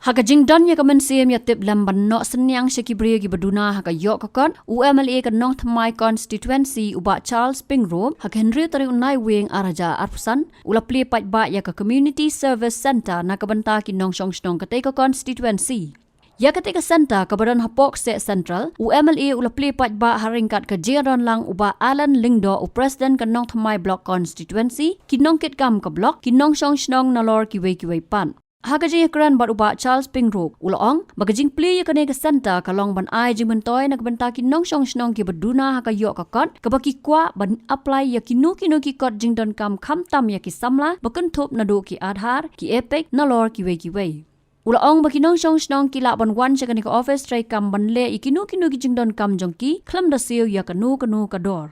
Haka jingdon ya kamen siem ya tip lamban no senyang shekibria ki Duna haka yok kakon MLA ka Nongthymmai constituency uba Charles Kyrwoh haka Henry tari unai wing araja arpusan ula Plie ba ya ka community service center na kabanta ki Nongshong Shnong ka constituency. Ya ketika center kabadan hapok se central MLA ula Plie ba haringkat ke jiran lang uba Alan Lingdo u president ka Nongthymmai block constituency ki nongkit kam ka block ki Nongshong Shnong nalor ki wei pan. Hakaji yakran bat uba Charles Kyrwoh ulaong magajing Plie yakane ka center kalong ban ai jimentoy nagbanta ki Nongshong Shnong ki Duna haka yok kakot kabaki kwa ban Aplai ya kinu ki kot jingdon kam tam ya ki samla bakun thop nado ki Atiar ki epic nalor ki wei. Ulaong baki Nongshong Shnong ki la ban wan chakane ka office tray kam ban le ikinu ki jingdon kam jongki klam da Siew ya kanu kador.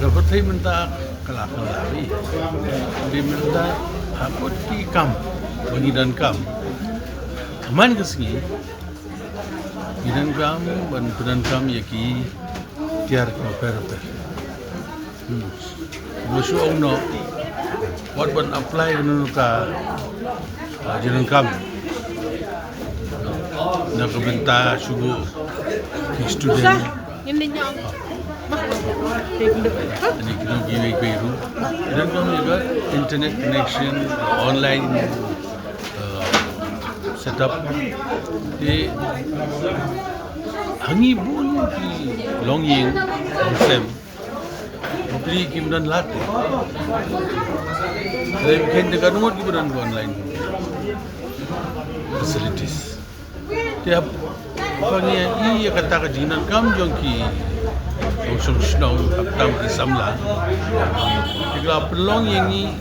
Dapat saya minta kelakar lagi. Dia minta aku ki kam bagi Donkam. Aman ke sini? Donkam ban Donkam ya ki Atiar ko perpe. Musuh ono buat ban Aplai nunu ka Donkam. Nak benta subuh student. Ini kita giwe biru. Dan kami juga internet connection, online setup. Di hangi bun di longying sem. Beli kimudan lat. Saya bikin dekat rumah kimudan online facilities. Tiap pagi ini kata kajian kam jongki Nongshong Shnong tam di samla. Jika pelong yang ini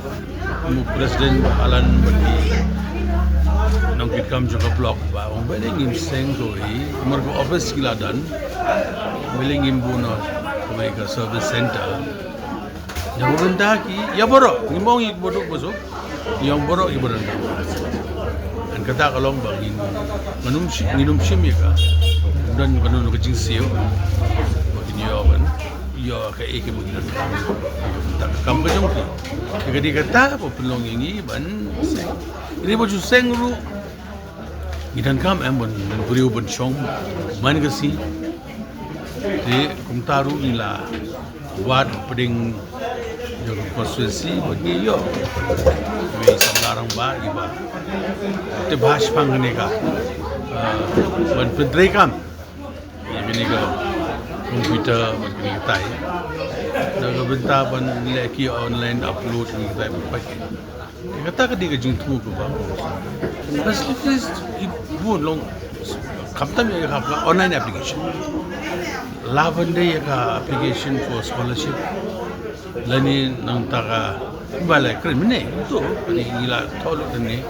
presiden Alan bagi nongkit kam juga blok ba. Orang belengim senggoi, mereka office kiladan, belengim buno mereka service center. Yang benda ki, ya borok, ngimong ik bodok besok, yang borok ik borok. Dan kata kalau bagi minum sim ya ka, dan kalau nak Siew. Yo ka eke begini. Tak kam ka jongki. Jadi kata apa pelong ini ban seng. Ini baju seng ru. Idan kam ambon beriu ban chong man ka si. Di kumtaru ila wad peding yo konstitusi bagi yo. We samlarang ba iba. Te bhash pangane ka. Ban pedre kam. Ini ka komputer begini kita ya. Dalam bentar pun lagi online upload ni kita pakai. Kata ketika jumpa ke bang. Facilities ibu long kapten ya ka online application. Lavende ya ka application for scholarship. Lani nang taka balai kriminal itu ni gila tolak ni.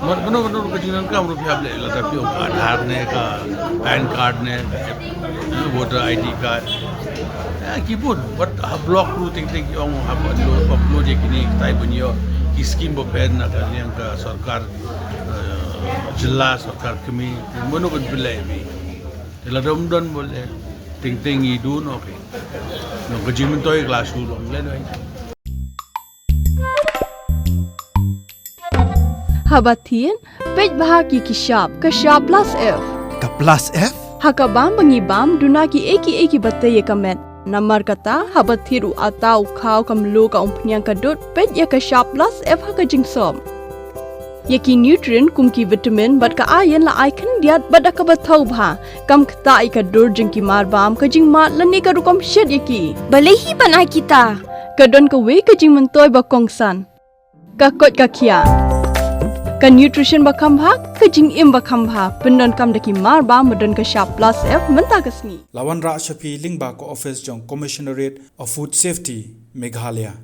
Benar-benar kejinan kamu rupiah beli lah tapi Atiar ne ka PAN card ne voter ID card. Kipun buat blok lu ting yang upload je kini kita punya scheme berpen nak yang ke sarkar jelas sarkar kami mana pun belai ni. Kalau Ramadan boleh ting idun okey. Nak kejinan toy kelas dulu lain. Habatin, pej bahagi kishap plus F. Ka plus F? Hakabam bangibam Duna ki eki batai ye kamet. Namar kata habathiru atau kau kamlu ka umpnyang kadut pej ya kishap plus F haka jingsom. Yaki nutrient kumki vitamin bat ka iron la icon diat bada ka bathau bha kam kta ika dur jingki marbam ka jingmat lani ka rukom shed yaki. Balehi banai kita. Kadon ka we ka jingmentoy ba kongsan. Ka kot ka kia. Ka nutrition bakam bhag ka jingim bakam bha pendon kam daki marba medon ka sharp plus F menta kasni Lawan Ra Shafi Lingba ko office jong commissionerate of food safety Meghalaya.